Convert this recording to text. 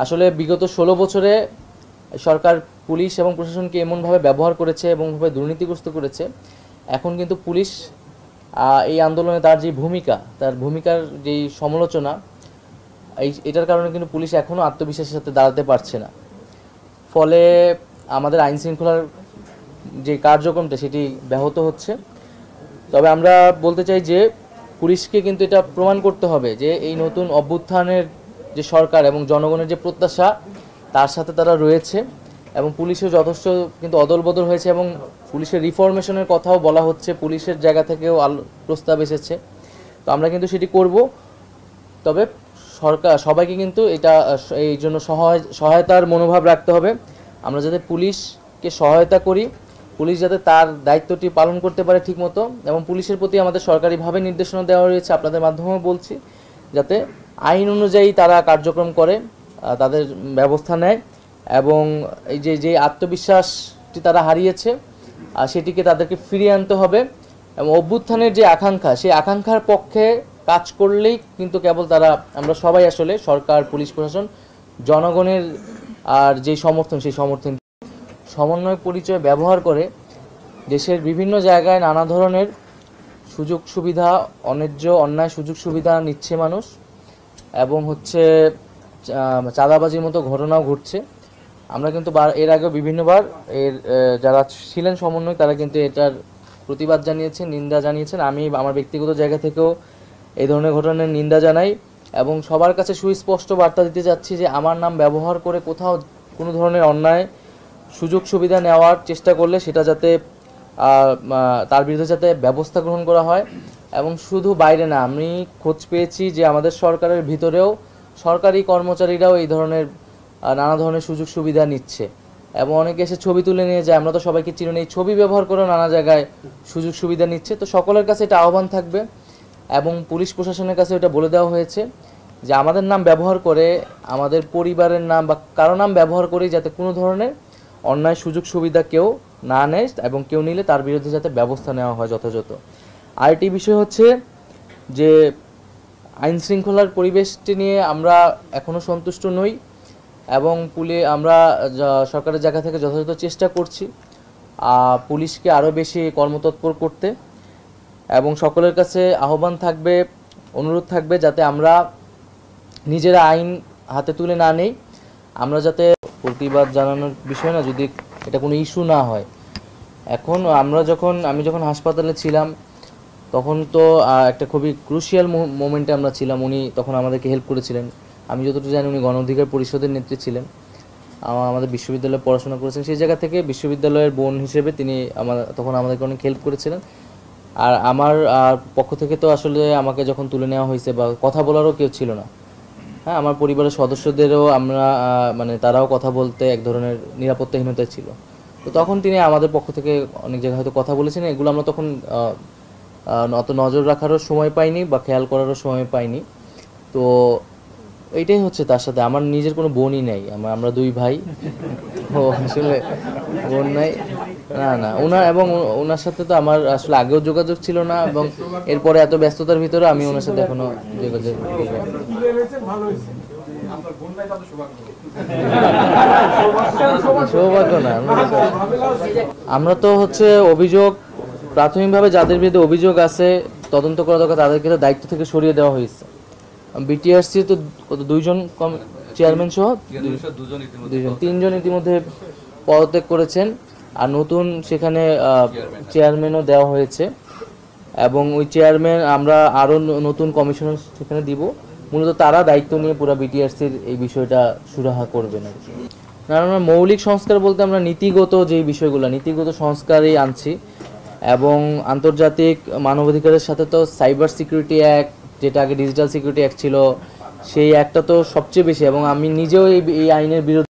আসলে বিগত 16 বছরে সরকার পুলিশ এবং প্রশাসনকে এমনভাবে ব্যবহার করেছে এবং ভাবে দুর্নীতিগ্রস্ত করেছে। এখন কিন্তু পুলিশ এই আন্দোলনে তার যে তার ভূমিকার যেই সমালোচনা, এটার কারণে কিন্তু পুলিশ এখনও আত্মবিশ্বাসের সাথে দাঁড়াতে পারছে না। ফলে আমাদের আইন শৃঙ্খলার যে কার্যক্রমটা সেটি ব্যাহত হচ্ছে। তবে আমরা বলতে চাই যে পুলিশকে কিন্তু এটা প্রমাণ করতে হবে যে এই নতুন অভ্যুত্থানের যে সরকার এবং জনগণের যে প্রত্যাশা তার সাথে তারা রয়েছে, এবং পুলিশও যথেষ্ট কিন্তু অদলবদল হয়েছে এবং পুলিশের রিফরমেশনের কথাও বলা হচ্ছে, পুলিশের জায়গা থেকেও প্রস্তাব এসেছে। তো আমরা কিন্তু সেটি করব। তবে সরকার সবাইকে কিন্তু এটা এই জন্য সহায়তার মনোভাব রাখতে হবে। আমরা যাতে পুলিশকে সহায়তা করি, পুলিশ যাতে তার দায়িত্বটি পালন করতে পারে ঠিকমতো, এবং পুলিশের প্রতি আমাদের সরকারিভাবে নির্দেশনা দেওয়া রয়েছে, আপনাদের মাধ্যমেও বলছি, যাতে আইন অনুযায়ী তারা কার্যক্রম করে, তাদের ব্যবস্থা নেয়, এবং এই যে আত্মবিশ্বাসটি তারা হারিয়েছে সেটিকে তাদেরকে ফিরিয়ে আনতে হবে। এবং অভ্যুত্থানের যে আকাঙ্ক্ষা, সেই আকাঙ্ক্ষার পক্ষে কাজ করলেই কিন্তু কেবল তারা, আমরা সবাই আসলে সরকার, পুলিশ প্রশাসন, জনগণের আর যে সমর্থন, সেই সমর্থন সমন্বয় পরিচয় ব্যবহার করে দেশের বিভিন্ন জায়গায় নানা ধরনের সুযোগ সুবিধা, অন্যায় সুযোগ সুবিধা নিচ্ছে মানুষ, এবং চাঁদাবাজির মতো ঘটনাও ঘটছে। আমরা কিন্তু এর আগেও বিভিন্নবার যারা ছিলেন সমন্বয় তারা কিন্তু এটার প্রতিবাদ জানিয়েছেন, নিন্দা জানিয়েছেন। আমি আমার ব্যক্তিগত জায়গা থেকেও এই ধরনের ঘটনার নিন্দা জানাই এবং সবার কাছে সুস্পষ্ট বার্তা দিতে চাচ্ছি যে আমার নাম ব্যবহার করে কোথাও কোনো ধরনের অন্যায় সুযোগ সুবিধা নেওয়ার চেষ্টা করলে সেটা যাতে তার বিরুদ্ধে যাতে ব্যবস্থা গ্রহণ করা হয়। এবং শুধু বাইরে না, আমি খোঁজ পেয়েছি যে আমাদের সরকারের ভিতরেও সরকারি কর্মচারীরাও এই ধরনের নানা ধরনের সুযোগ সুবিধা নিচ্ছে, এবং অনেকে এসে ছবি তুলে নিয়ে যায়। আমরা তো সবাইকে চিনি, এই ছবি ব্যবহার করে নানা জায়গায় সুযোগ সুবিধা নিচ্ছে। তো সকলের কাছে এটা আহ্বান থাকবে, এবং পুলিশ প্রশাসনের কাছে এটা বলে দেওয়া হয়েছে যে আমাদের নাম ব্যবহার করে, আমাদের পরিবারের নাম বা কারো নাম ব্যবহার করেই যাতে কোনো ধরনের অন্যায় সুযোগ সুবিধা কেউ না নেয়, এবং কেউ নিলে তার বিরুদ্ধে যাতে ব্যবস্থা নেওয়া হয় যথাযথ। আরেকটি বিষয় হচ্ছে যে আইন শৃঙ্খলার পরিবেশটি নিয়ে আমরা এখনও সন্তুষ্ট নই, এবং আমরা সরকারের জায়গা থেকে যথাযথ চেষ্টা করছি পুলিশকে আরও বেশি কর্মতৎপর করতে, এবং সকলের কাছে আহ্বান থাকবে, অনুরোধ থাকবে যাতে আমরা নিজেরা আইন হাতে তুলে না নেই। আমরা যাতে প্রতিবাদ জানানোর বিষয় না, যদি এটা কোনো ইস্যু না হয়। এখন আমি যখন হাসপাতালে ছিলাম তখন তো একটা খুবই ক্রুশিয়াল মোমেন্টে আমরা ছিলাম। উনি তখন আমাদেরকে হেল্প করেছিলেন। আমি যতটুকু জানি উনি গণ অধিকার পরিষদের নেত্রী ছিলেন, আমাদের বিশ্ববিদ্যালয়ে পড়াশোনা করেছেন। সেই জায়গা থেকে বিশ্ববিদ্যালয়ের বোন হিসেবে তিনি তখন আমাদেরকে অনেক হেল্প করেছিলেন। আর আমার পক্ষ থেকে তো আসলে আমাকে যখন তুলে নেওয়া হয়েছে বা কথা বলারও কেউ ছিল না। হ্যাঁ, আমার পরিবারের সদস্যদেরও তারাও কথা বলতে এক ধরনের নিরাপত্তাহীনতা ছিল। তো তখন তিনি আমাদের পক্ষ থেকে অনেক জায়গায় হয়তো কথা বলেছেন, এগুলো আমরা তখন অত নজর রাখারও সময় পাইনি বা খেয়াল করারও সময় পাইনি। তো এইটাই হচ্ছে, তার সাথে আমার নিজের কোনো বোনই নেই, আমরা দুই ভাই। ও আসলে বোন নাই, না ওনার সাথে তো আমার আসলে আগেও যোগাযোগ ছিল না, এবং এরপরে এত ব্যস্ততার ভিতরে আমি ওনার সাথে এখনো যোগাযোগ সৌভাগ্য না। আমরা তো অভিযোগ প্রাথমিকভাবে যাদের বিরুদ্ধে অভিযোগ আছে তদন্ত করা দরকার তাদেরকে তো দায়িত্ব থেকে সরিয়ে দেওয়া হয়েছে। বিটিআরসি তো দুইজন চেয়ারম্যান সহ তিনজন ইতিমধ্যে পদত্যাগ করেছেন, আর নতুন সেখানে চেয়ারম্যানও দেওয়া হয়েছে, এবং ওই চেয়ারম্যান আমরা আরও নতুন কমিশনার সেখানে দিব। মূলত তারা দায়িত্ব নিয়ে পুরো বিটিআরসির এই বিষয়টা সুরাহা করবেন। না, আমরা মৌলিক সংস্কার বলতে আমরা নীতিগত যেই বিষয়গুলো, নীতিগত সংস্কারই আনছি, এবং আন্তর্জাতিক মানবাধিকারের সাথে তো সাইবার সিকিউরিটি অ্যাক্ট, যেটা আগে ডিজিটাল সিকিউরিটি অ্যাক্ট ছিল, সেই অ্যাক্টটা তো সবচেয়ে বেশি, এবং আমি নিজেও এই আইনের বিরুদ্ধে